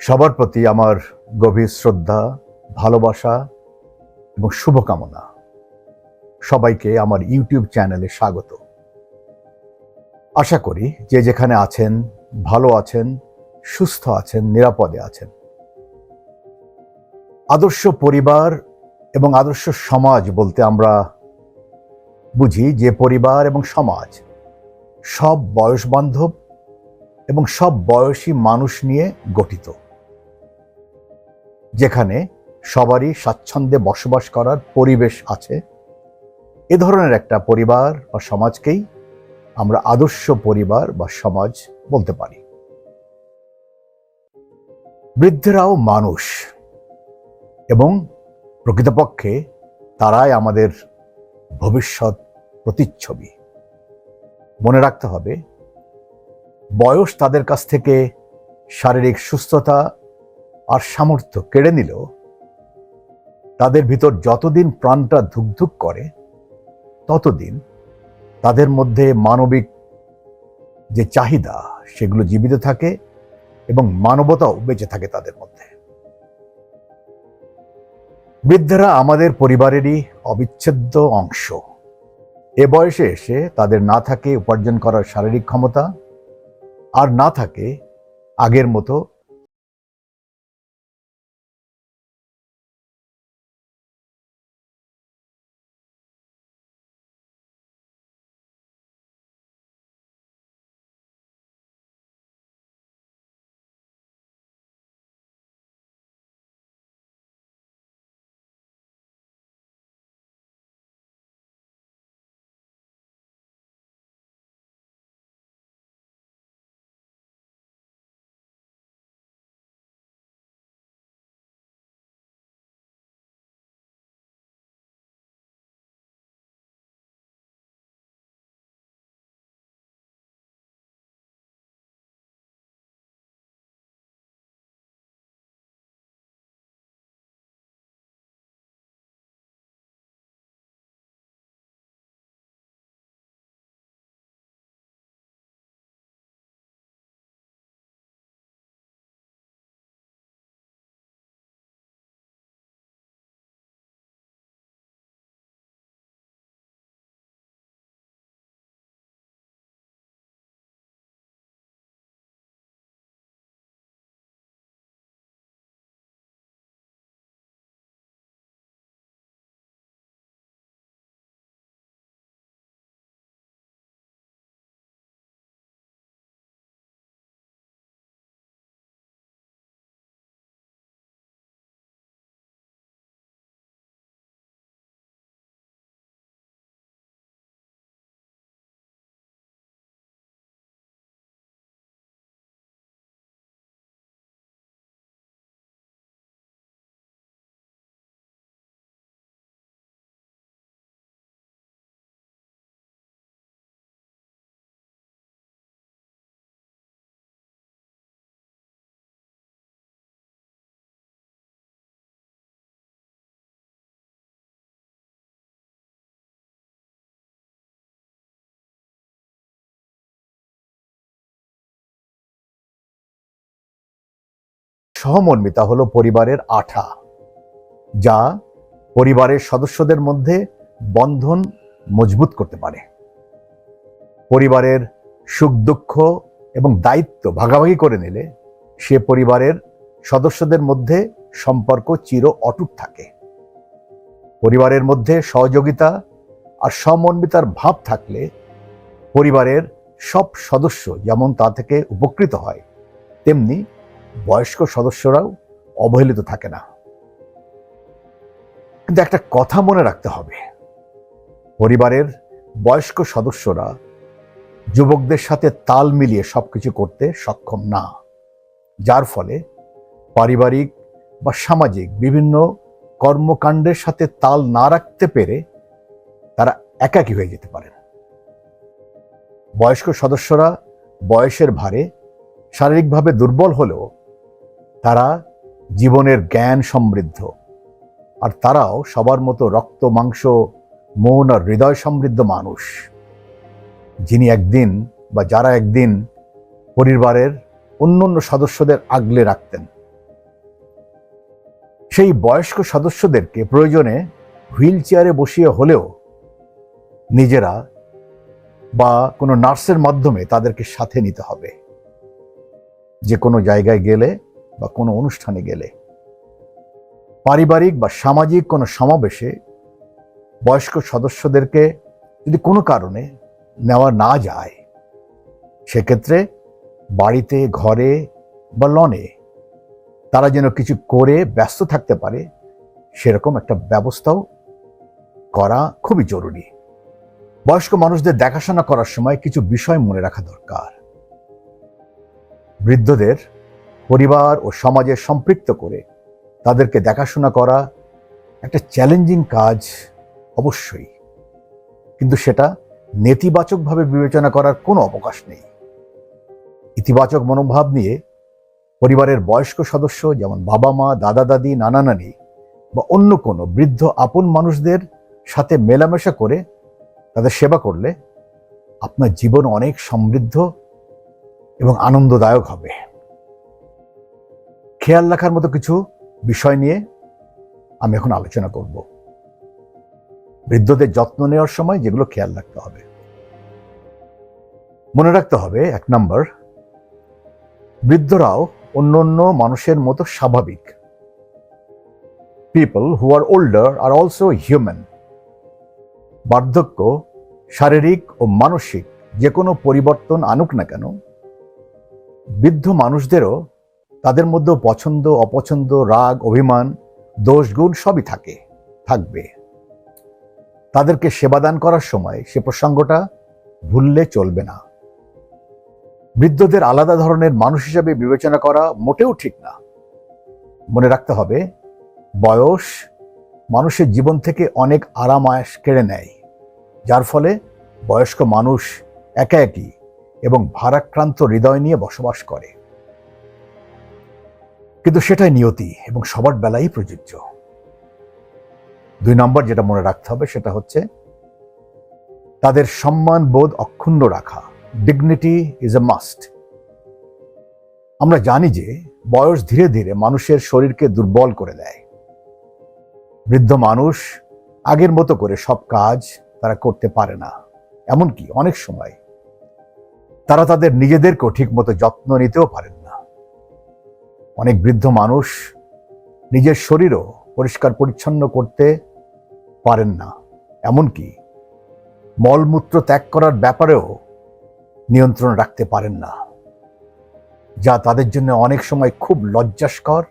সবার প্রতি আমার গভীর শ্রদ্ধা, ভালোবাসা এবং শুভকামনা। সবাইকে আমার ইউটিউব চ্যানেলে স্বাগত। আশা করি যে যেখানে আছেন ভালো আছেন, সুস্থ আছেন, নিরাপদে আছেন। আদর্শ পরিবার এবং আদর্শ সমাজ বলতে আমরা বুঝি যে পরিবার এবং সমাজ সব বয়স বান্ধব এবং সব বয়সী মানুষ নিয়ে গঠিত, যেখানে সবারই স্বাচ্ছন্দ্যে বসবাস করার পরিবেশ আছে। এ ধরনের একটা পরিবার বা সমাজকেই আমরা আদর্শ পরিবার বা সমাজ বলতে পারি। বৃদ্ধরাও মানুষ এবং প্রকৃতপক্ষে তারাই আমাদের ভবিষ্যৎ প্রতিচ্ছবি। মনে রাখতে হবে, বয়স তাদের কাছ থেকে শারীরিক সুস্থতা আর সামর্থ্য কেড়ে নিলেও তাদের ভিতর যতদিন প্রাণটা ধুকধুক করে ততদিন তাদের মধ্যে মানবিক যে চাহিদা সেগুলো জীবিত থাকে এবং মানবতাও বেঁচে থাকে তাদের মধ্যে। বৃদ্ধরা আমাদের পরিবারেরই অবিচ্ছেদ্য অংশ। এ বয়সে এসে তাদের না থাকে উপার্জন করার শারীরিক ক্ষমতা, আর না থাকে আগের মতো সহমর্মিতা হলো পরিবারের আঠা, যা পরিবারের সদস্যদের মধ্যে বন্ধন মজবুত করতে পারে। পরিবারের সুখ দুঃখ এবং দায়িত্ব ভাগাভাগি করে নিলে সে পরিবারের সদস্যদের মধ্যে সম্পর্ক চির অটুট থাকে। পরিবারের মধ্যে সহযোগিতা আর সমন্বিতার ভাব থাকলে পরিবারের সব সদস্য যেমন তা থেকে উপকৃত হয়, তেমনি বয়স্ক সদস্যরাও অবহেলিত থাকে না। কিন্তু একটা কথা মনে রাখতে হবে, পরিবারের বয়স্ক সদস্যরা যুবকদের সাথে তাল মিলিয়ে সবকিছু করতে সক্ষম না, যার ফলে পারিবারিক বা সামাজিক বিভিন্ন কর্মকাণ্ডের সাথে তাল না রাখতে পেরে তারা একাকী হয়ে যেতে পারেন। বয়স্ক সদস্যরা বয়সের ভারে শারীরিকভাবে দুর্বল হলেও তারা জীবনের জ্ঞান সমৃদ্ধ, আর তারাও সবার মতো রক্ত মাংস মন আর হৃদয় সমৃদ্ধ মানুষ, যিনি একদিন বা যারা একদিন পরিবারের অন্য সদস্যদের আগলে রাখতেন সেই বয়স্ক সদস্যদেরকে প্রয়োজনে হুইল চেয়ারে বসিয়ে হলেও নিজেরা বা কোনো নার্সের মাধ্যমে তাদেরকে সাথে নিতে হবে। যে কোনো জায়গায় গেলে বা কোনো অনুষ্ঠানে গেলে, পারিবারিক বা সামাজিক কোনো সমাবেশে বয়স্ক সদস্যদেরকে যদি কোনো কারণে নেওয়া না যায়, সেক্ষেত্রে বাড়িতে, ঘরে বা লনে তারা যেন কিছু করে ব্যস্ত থাকতে পারে, সেরকম একটা ব্যবস্থাও করা খুবই জরুরি। বয়স্ক মানুষদের দেখাশোনা করার সময় কিছু বিষয় মনে রাখা দরকার। বৃদ্ধদের পরিবার ও সমাজে সম্পৃক্ত করে তাদেরকে দেখাশোনা করা একটা চ্যালেঞ্জিং কাজ অবশ্যই, কিন্তু সেটা নেতিবাচকভাবে বিবেচনা করার কোনো অবকাশ নেই। ইতিবাচক মনোভাব নিয়ে পরিবারের বয়স্ক সদস্য যেমন বাবা মা, দাদা দাদি, নানা নানি বা অন্য কোনো বৃদ্ধ আপন মানুষদের সাথে মেলামেশা করে তাদের সেবা করলে আপনার জীবন অনেক সমৃদ্ধ এবং আনন্দদায়ক হবে। খেয়াল রাখার মতো কিছু বিষয় নিয়ে আমি এখন আলোচনা করব। বৃদ্ধদের যত্ন নেওয়ার সময় যেগুলো খেয়াল রাখতে হবে, মনে রাখতে হবে, 1 নম্বর, বৃদ্ধরাও অন্য মানুষের মতো স্বাভাবিক। People who are older are also human. বার্ধক্য শারীরিক ও মানসিক যে কোনো পরিবর্তন আনুক না কেন, বৃদ্ধ মানুষদেরও তাদের মধ্যে পছন্দ, অপছন্দ, রাগ, অভিমান, দোষ গুণ সবই থাকবে। তাদেরকে সেবাদান করার সময় সে প্রসঙ্গটা ভুললে চলবে না। বৃদ্ধদের আলাদা ধরনের মানুষ হিসাবে বিবেচনা করা মোটেও ঠিক না। মনে রাখতে হবে, বয়স মানুষের জীবন থেকে অনেক আরাম আয়েশ কেড়ে নেয়, যার ফলে বয়স্ক মানুষ একাকী এবং ভারাক্রান্ত হৃদয় নিয়ে বসবাস করে। কিন্তু সেটাই নিয়তি এবং সবার বেলায় প্রযোজ্য। 2 নম্বর যেটা মনে রাখতে হবে সেটা হচ্ছে তাদের সম্মান বোধ অক্ষুণ্ণ রাখা। Dignity is a must. আমরা জানি যে বয়স ধীরে ধীরে মানুষের শরীরকে দুর্বল করে দেয়। বৃদ্ধ মানুষ আগের মতো করে সব কাজ তারা করতে পারে না, এমনকি অনেক সময় তারা তাদের নিজেদেরকেও ঠিক মতো যত্ন নিতেও পারেন না। অনেক বৃদ্ধ মানুষ নিজের শরীরও পরিষ্কার পরিচ্ছন্ন করতে পারেন না, এমনকি মলমূত্র ত্যাগ করার ব্যাপারেও নিয়ন্ত্রণ রাখতে পারেন না, যা তাদের জন্য অনেক সময় খুব লজ্জাস্কর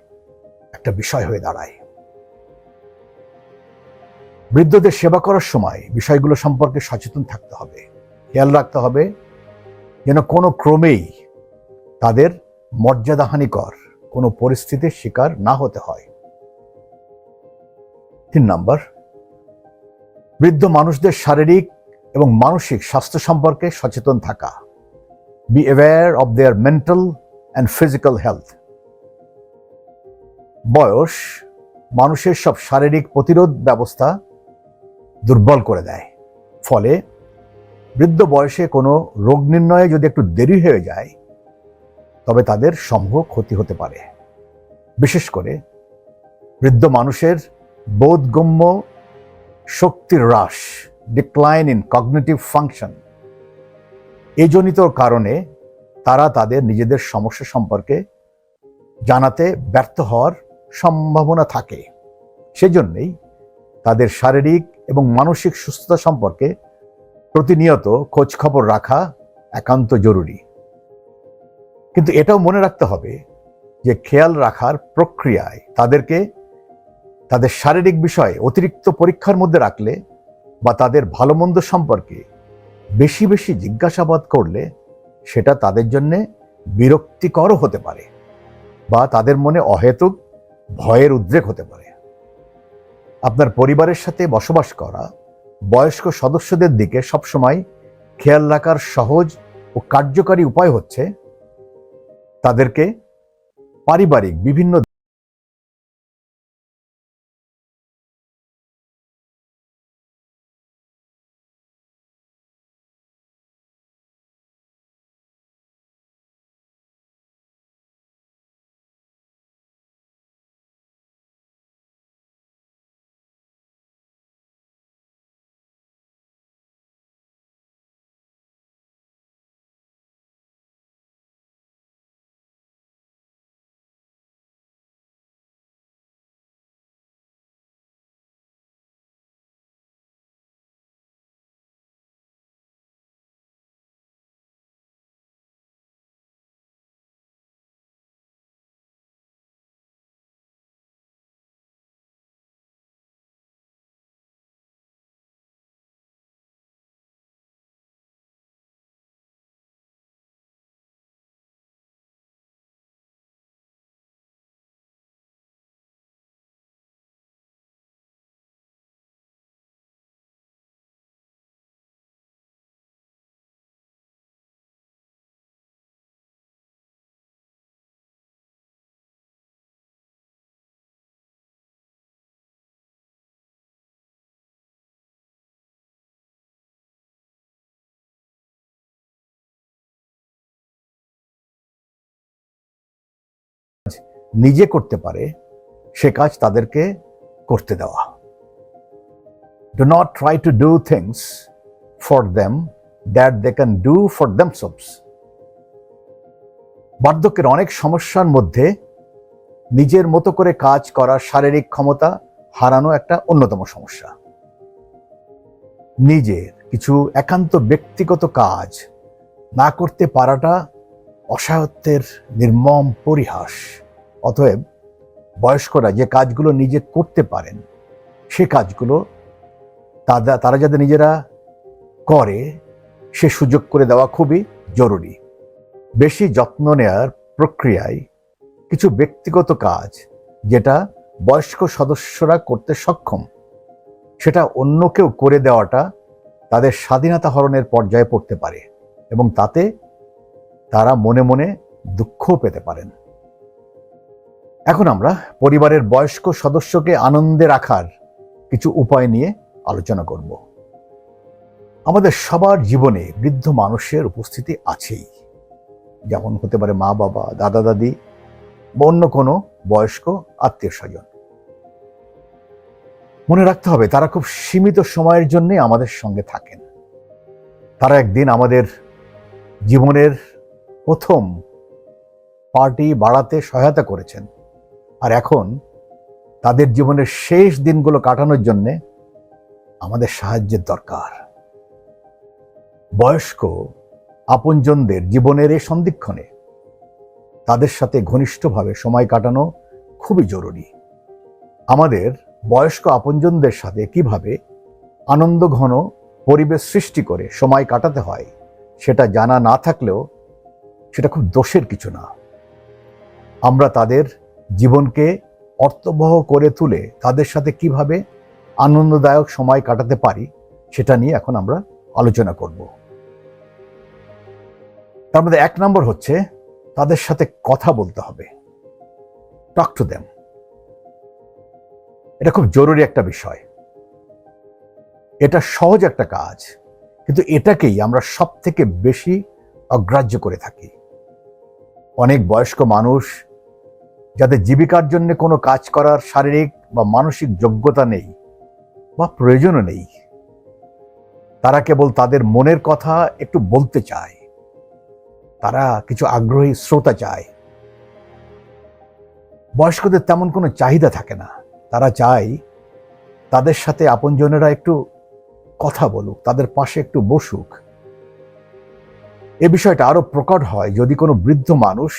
একটা বিষয় হয়ে দাঁড়ায়। বৃদ্ধদের সেবা করার সময় বিষয়গুলো সম্পর্কে সচেতন থাকতে হবে। খেয়াল রাখতে হবে যেন কোনো ক্রমেই তাদের মর্যাদাহানিকর কোনো পরিস্থিতির শিকার না হতে হয়। 3 নম্বর, বৃদ্ধ মানুষদের শারীরিক এবং মানসিক স্বাস্থ্য সম্পর্কে সচেতন থাকা। Be aware of their mental and physical health. বয়স মানুষের সব শারীরিক প্রতিরোধ ব্যবস্থা দুর্বল করে দেয়। ফলে বৃদ্ধ বয়সে কোনো রোগ নির্ণয়ে যদি একটু দেরি হয়ে যায়, তবে তাদের সমূহ ক্ষতি হতে পারে। বিশেষ করে বৃদ্ধ মানুষের বোধগম্য শক্তির হ্রাস, ডিক্লাইন ইন কগনিটিভ ফাংশন, এই জনিত কারণে তারা তাদের নিজেদের সমস্যা সম্পর্কে জানাতে ব্যর্থ হওয়ার সম্ভাবনা থাকে। সেজন্যই তাদের শারীরিক এবং মানসিক সুস্থতা সম্পর্কে প্রতিনিয়ত খোঁজ খবর রাখা একান্ত জরুরি। কিন্তু এটাও মনে রাখতে হবে যে খেয়াল রাখার প্রক্রিয়ায় তাদেরকে তাদের শারীরিক বিষয়ে অতিরিক্ত পরীক্ষার মধ্যে রাখলে বা তাদের ভালো মন্দ সম্পর্কে বেশি বেশি জিজ্ঞাসাবাদ করলে সেটা তাদের জন্য বিরক্তিকরও হতে পারে বা তাদের মনে অহেতুক ভয়ের উদ্রেক হতে পারে। আপনার পরিবারের সাথে বসবাস করা বয়স্ক সদস্যদের দিকে সবসময় খেয়াল রাখার সহজ ও কার্যকারী উপায় হচ্ছে তাদেরকে পারিবারিক বিভিন্ন নিজে করতে পারে সে কাজ তাদেরকে করতে দেওয়া। Do not try to do things for them that they can do for themselves. বার্ধক্যের অনেক সমস্যার মধ্যে নিজের মতো করে কাজ করার শারীরিক ক্ষমতা হারানো একটা অন্যতম সমস্যা। নিজের কিছু একান্ত ব্যক্তিগত কাজ না করতে পারাটা অসহায়ত্বের নির্মম পরিহাস। অতএব বয়স্করা যে কাজগুলো নিজে করতে পারেন সে কাজগুলো তারা যাতে নিজেরা করে সে সুযোগ করে দেওয়া খুবই জরুরি। বেশি যত্ন নেয়ার প্রক্রিয়ায় কিছু ব্যক্তিগত কাজ যেটা বয়স্ক সদস্যরা করতে সক্ষম সেটা অন্য কেউ করে দেওয়াটা তাদের স্বাধীনতা হরণের পর্যায়ে পড়তে পারে এবং তাতে তারা মনে মনে দুঃখও পেতে পারেন। এখন আমরা পরিবারের বয়স্ক সদস্যকে আনন্দে রাখার কিছু উপায় নিয়ে আলোচনা করব। আমাদের সবার জীবনে বৃদ্ধ মানুষের উপস্থিতি আছেই, যেমন হতে পারে মা বাবা, দাদা দাদি বা অন্য কোনো বয়স্ক আত্মীয় স্বজন। মনে রাখতে হবে তারা খুব সীমিত সময়ের জন্য আমাদের সঙ্গে থাকেন। তারা একদিন আমাদের জীবনের প্রথম পার্টি বাড়াতে সহায়তা করেছেন, আর এখন তাদের জীবনের শেষ দিনগুলো কাটানোর জন্য আমাদের সাহায্যের দরকার। বয়স্ক আপনজনদের জীবনের এই সন্ধিক্ষণে তাদের সাথে ঘনিষ্ঠভাবে সময় কাটানো খুবই জরুরি। আমাদের বয়স্ক আপনজনদের সাথে কিভাবে আনন্দঘন পরিবেশ সৃষ্টি করে সময় কাটাতে হয় সেটা জানা না থাকলেও সেটা খুব দোষের কিছু না। আমরা তাদের জীবনকে অর্থবহ করে তুলে তাদের সাথে কিভাবে আনন্দদায়ক সময় কাটাতে পারি সেটা নিয়ে এখন আমরা আলোচনা করব। তার মধ্যে 1 নম্বর হচ্ছে তাদের সাথে কথা বলতে হবে। Talk to them. এটা খুব জরুরি একটা বিষয়। এটা সহজ একটা কাজ, কিন্তু এটাকেই আমরা সব থেকে বেশি অগ্রাহ্য করে থাকি। অনেক বয়স্ক মানুষ যাদের জীবিকার জন্য কোনো কাজ করার শারীরিক বা মানসিক যোগ্যতা নেই বা প্রয়োজনও নেই, তারা কেবল তাদের মনের কথা একটু বলতে চায়, তারা কিছু আগ্রহী শ্রোতা চায়। বয়স্কদের তেমন কোনো চাহিদা থাকে না, তারা চায় তাদের সাথে আপনজনেরা একটু কথা বলুক, তাদের পাশে একটু বসুক। এ বিষয়টা আরো প্রকট হয় যদি কোনো বৃদ্ধ মানুষ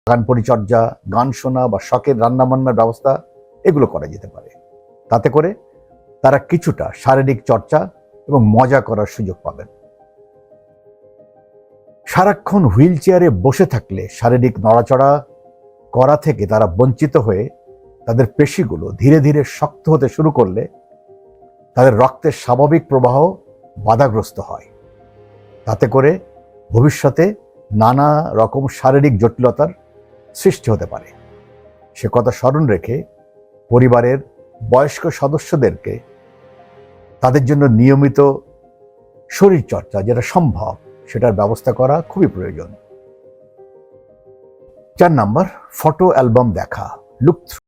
গান পরিচর্যা, গান শোনা বা শখের রান্নাবান্নার ব্যবস্থা এগুলো করা যেতে পারে। তাতে করে তারা কিছুটা শারীরিক চর্চা এবং মজা করার সুযোগ পাবেন। সারাক্ষণ হুইল চেয়ারে বসে থাকলে শারীরিক নড়াচড়া করা থেকে তারা বঞ্চিত হয়ে তাদের পেশিগুলো ধীরে ধীরে শক্ত হতে শুরু করলে তাদের রক্তের স্বাভাবিক প্রবাহ বাধাগ্রস্ত হয়। তাতে করে ভবিষ্যতে নানা রকম শারীরিক জটিলতার সৃষ্টি হতে পারে। সে কথা স্মরণ রেখে পরিবারের বয়স্ক সদস্যদেরকে তাদের জন্য নিয়মিত শরীরচর্চা যেটা সম্ভব সেটার ব্যবস্থা করা খুবই প্রয়োজন। 4 নাম্বার, ফটো অ্যালবাম দেখা, লুক থ্রু।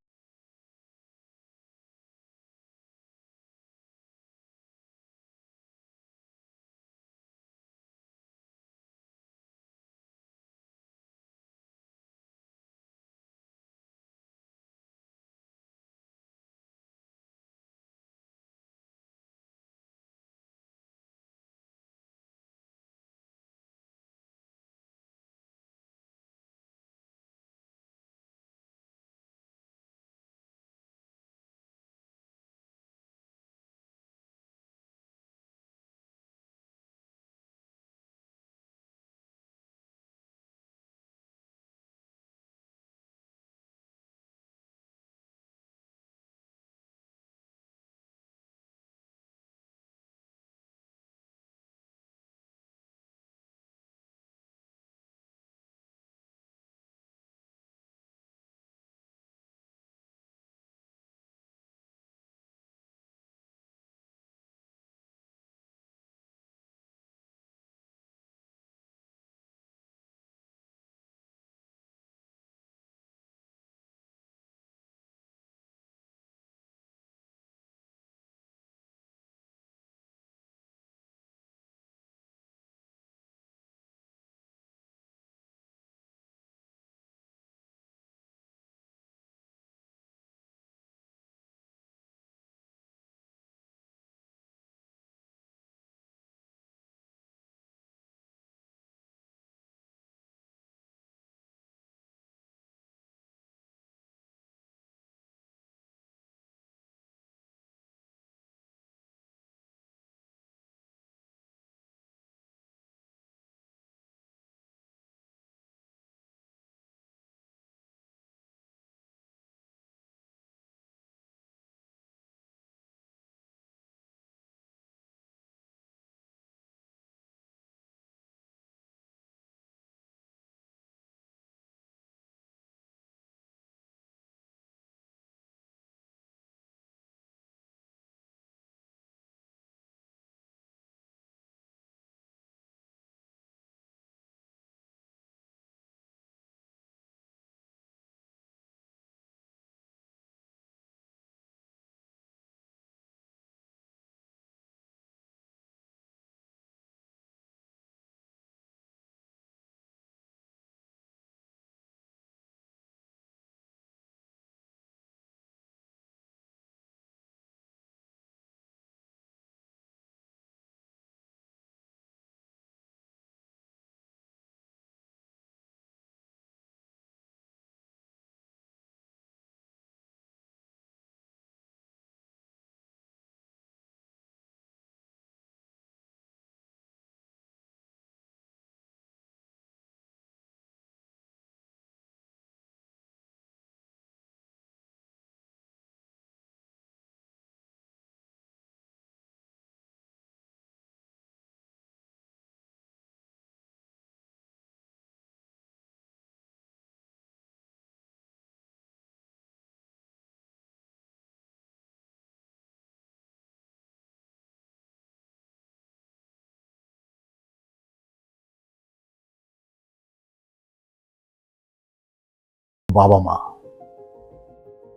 বাবা মা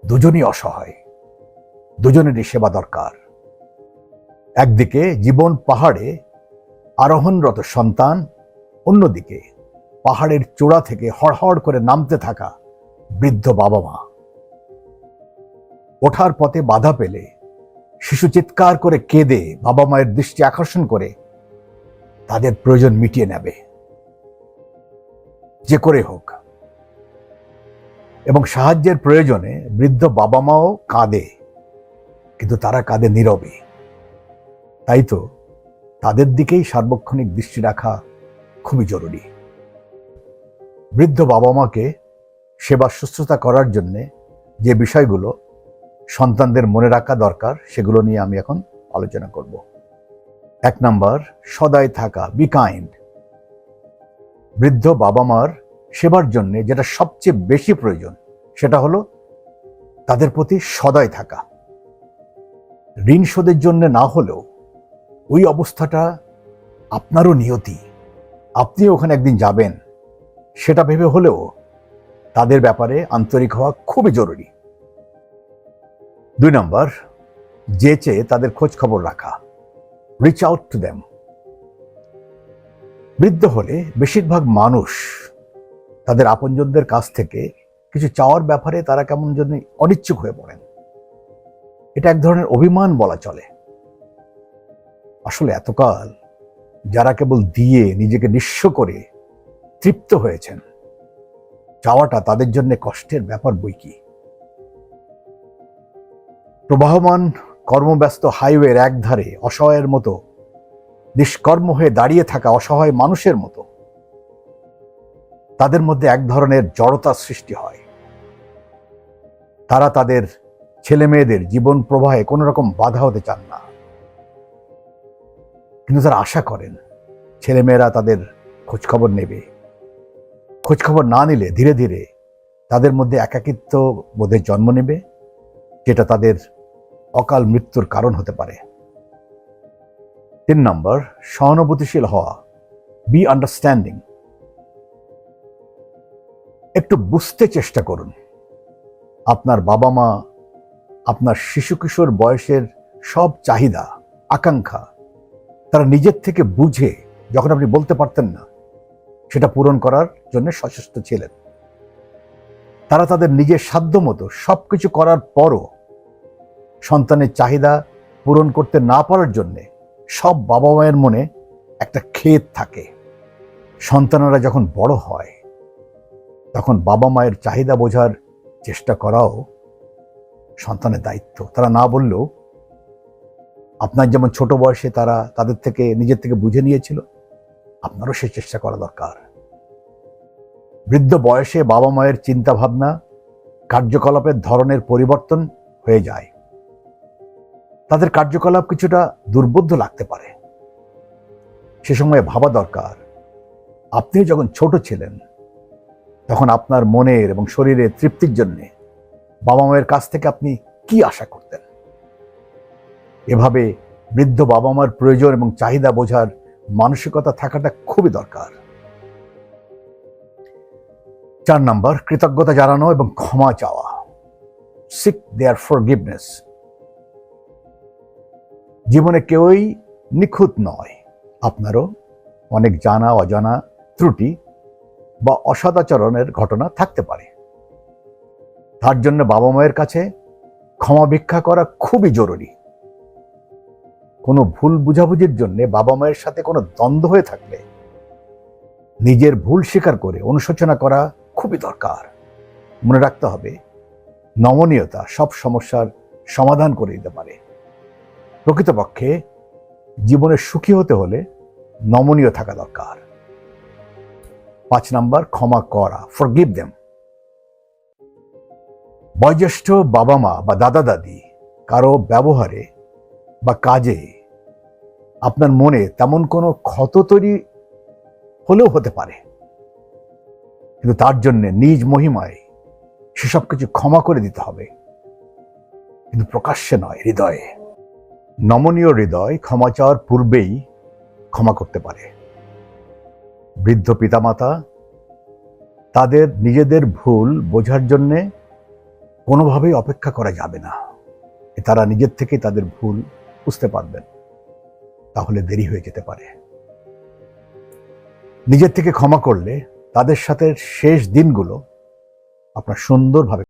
দুজনই অসহায়, দুজনেরই সেবা দরকার। একদিকে জীবন পাহাড়ে আরোহণরত সন্তান, অন্যদিকে পাহাড়ের চূড়া থেকে হড়হড় করে নামতে থাকা বৃদ্ধ বাবা মা। ওঠার পথে বাধা পেলে শিশু চিৎকার করে কেঁদে বাবা মায়ের দৃষ্টি আকর্ষণ করে তাদের প্রয়োজন মিটিয়ে নেবে। যে করে হোক এবং সাহায্যের প্রয়োজনে বৃদ্ধ বাবা মাও কাঁদে, কিন্তু তারা কাঁদে নীরবে। তাই তো তাদের দিকেই সার্বক্ষণিক দৃষ্টি রাখা খুবই জরুরি। বৃদ্ধ বাবা মাকে সেবা শুশ্রূষা করার জন্য যে বিষয়গুলো সন্তানদের মনে রাখা দরকার, সেগুলো নিয়ে আমি এখন আলোচনা করব। 1 নাম্বার, সদয় থাকা, বি কাইন্ড। বৃদ্ধ বাবা মার সেবার জন্য যেটা সবচেয়ে বেশি প্রয়োজন সেটা হলো তাদের প্রতি সদয় থাকা। ঋণ শোধের জন্য না হলেও ওই অবস্থাটা আপনারও নিয়তি, আপনিও ওখানে একদিন যাবেন, সেটা ভেবে হলেও তাদের ব্যাপারে আন্তরিক হওয়া খুবই জরুরি। 2 নাম্বার, যেচে তাদের খোঁজ খবর রাখা, রিচ আউট টু দেম। বৃদ্ধ হলে বেশিরভাগ মানুষ তাদের আপনজনদের কাছ থেকে কিছু চাওয়ার ব্যাপারে তারা কেমন যেন অনিচ্ছুক হয়ে পড়েন। এটা এক ধরনের অভিমান বলা চলে। আসলে এতকাল যারা কেবল দিয়ে নিজেকে নিঃস্ব করে তৃপ্ত হয়েছেন, চাওয়াটা তাদের জন্য কষ্টের ব্যাপার বই কি। প্রবাহমান কর্মব্যস্ত হাইওয়ের একধারে অসহায়ের মতো নিষ্কর্ম হয়ে দাঁড়িয়ে থাকা অসহায় মানুষের মতো তাদের মধ্যে এক ধরনের জড়তার সৃষ্টি হয়। তারা তাদের ছেলে মেয়েদের জীবন প্রবাহে কোনো রকম বাধা হতে চান না, কিন্তু তারা আশা করেন ছেলেমেয়েরা তাদের খোঁজখবর নেবে। খোঁজখবর না নিলে ধীরে ধীরে তাদের মধ্যে একাকিত্ব বোধের জন্ম নেবে, যেটা তাদের অকাল মৃত্যুর কারণ হতে পারে। 3 নম্বর, সহানুভূতিশীল হওয়া, বি আন্ডারস্ট্যান্ডিং। একটু বুঝতে চেষ্টা করুন আপনার বাবা মা আপনার শিশু কিশোর বয়সের সব চাহিদা আকাঙ্ক্ষা তারা নিজের থেকে বুঝে, যখন আপনি বলতে পারতেন না, সেটা পূরণ করার জন্য সচেষ্ট ছিলেন। তারা তাদের নিজের সাধ্য মতো সবকিছু করার পরও সন্তানের চাহিদা পূরণ করতে না পারার জন্য সব বাবা মায়ের মনে একটা খেদ থাকে। সন্তানেরা যখন বড় হয় তখন বাবা মায়ের চাহিদা বোঝার চেষ্টা করাও সন্তানের দায়িত্ব। তারা না বললেও আপনার যেমন ছোট বয়সে তারা তাদের থেকে নিজের থেকে বুঝে নিয়েছিল, আপনারও সে চেষ্টা করা দরকার। বৃদ্ধ বয়সে বাবা মায়ের চিন্তা ভাবনা কার্যকলাপের ধরনের পরিবর্তন হয়ে যায়। তাদের কার্যকলাপ কিছুটা দুর্বোধ্য লাগতে পারে। সে সময় ভাবা দরকার, আপনিও যখন ছোট ছিলেন তখন আপনার মনের এবং শরীরের তৃপ্তির জন্য বাবা মায়ের কাছ থেকে আপনি কি আশা করতেন। এভাবে বৃদ্ধ বাবা মার প্রয়োজন এবং চাহিদা বোঝার মানসিকতা থাকাটা খুবই দরকার। 4 নম্বর, কৃতজ্ঞতা জানানো এবং ক্ষমা চাওয়া, সিক দেয়ার ফরগিভনেস। জীবনে কেউই নিখুঁত নয়, আপনারও অনেক জানা অজানা ত্রুটি বা অসদাচরণের ঘটনা থাকতে পারে। তার জন্য বাবা মায়ের কাছে ক্ষমা ভিক্ষা করা খুবই জরুরি। কোনো ভুল বুঝাবুঝির জন্য বাবা মায়ের সাথে কোনো দ্বন্দ্ব হয়ে থাকলে নিজের ভুল স্বীকার করে অনুশোচনা করা খুবই দরকার। মনে রাখতে হবে, নমনীয়তা সব সমস্যার সমাধান করে দিতে পারে। প্রকৃতপক্ষে জীবনে সুখী হতে হলে নমনীয় থাকা দরকার। 5 নম্বর, ক্ষমা করা, ফরগিভ দেম। বয়োজ্যেষ্ঠ বাবা মা বা দাদা দাদি কারো ব্যবহারে বা কাজে আপনার মনে তেমন কোনো ক্ষত তৈরি হলেও হতে পারে, কিন্তু তার জন্য নিজ মহিমায় সেসব কিছু ক্ষমা করে দিতে হবে, কিন্তু প্রকাশ্যে নয়, হৃদয়ে। নমনীয় হৃদয় ক্ষমা চাওয়ার পূর্বেই ক্ষমা করতে পারে। বৃদ্ধ পিতামাতা তাদের নিজেদের ভুল বোঝার জন্যে কোনোভাবেই অপেক্ষা করা যাবে না। তারা নিজের থেকেই তাদের ভুল বুঝতে পারবেন, তাহলে দেরি হয়ে যেতে পারে। নিজের থেকে ক্ষমা করলে তাদের সাথে শেষ দিনগুলো আপনার সুন্দরভাবে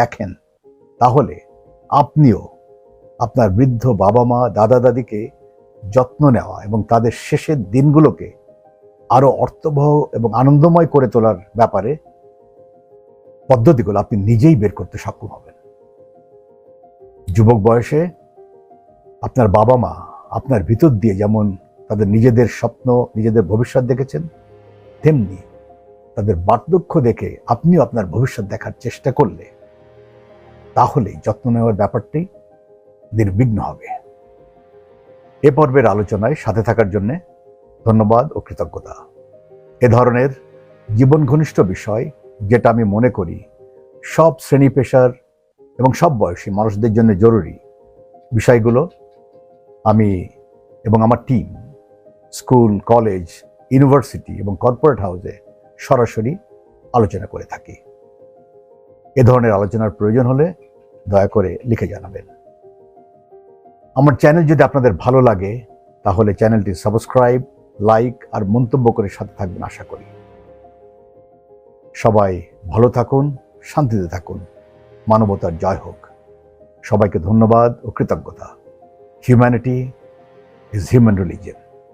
দেখেন, তাহলে আপনিও আপনার বৃদ্ধ বাবা মা দাদা দাদিকে যত্ন নেওয়া এবং তাদের শেষের দিনগুলোকে আরো অর্থবহ এবং আনন্দময় করে তোলার ব্যাপারে পদ্ধতিগুলো আপনি নিজেই বের করতে সক্ষম হবেন। যুবক বয়সে আপনার বাবা মা আপনার ভিতর দিয়ে যেমন তাদের নিজেদের স্বপ্ন, নিজেদের ভবিষ্যৎ দেখেছেন, তেমনি তাদের বার্ধক্য দেখে আপনিও আপনার ভবিষ্যৎ দেখার চেষ্টা করলে তাহলেই যত্ন নেওয়ার ব্যাপারটি নির্বিঘ্ন হবে। এ পর্বের আলোচনায় সাথে থাকার জন্য ধন্যবাদ ও কৃতজ্ঞতা। এ ধরনের জীবন ঘনিষ্ঠ বিষয়, যেটা আমি মনে করি সব শ্রেণী পেশার এবং সব বয়সী মানুষদের জন্য জরুরি, বিষয়গুলো আমি এবং আমার টিম স্কুল, কলেজ, ইউনিভার্সিটি এবং কর্পোরেট হাউসে সরাসরি আলোচনা করে থাকি। এ ধরনের আলোচনার প্রয়োজন হলে দয়া করে লিখে জানাবেন। আমার চ্যানেল যদি আপনাদের ভালো লাগে তাহলে চ্যানেলটি সাবস্ক্রাইব, লাইক আর মন্তব্য করে সাথে থাকবেন আশা করি। সবাই ভালো থাকুন, শান্তিতে থাকুন, মানবতার জয় হোক। সবাইকে ধন্যবাদ ও কৃতজ্ঞতা। Humanity is human religion.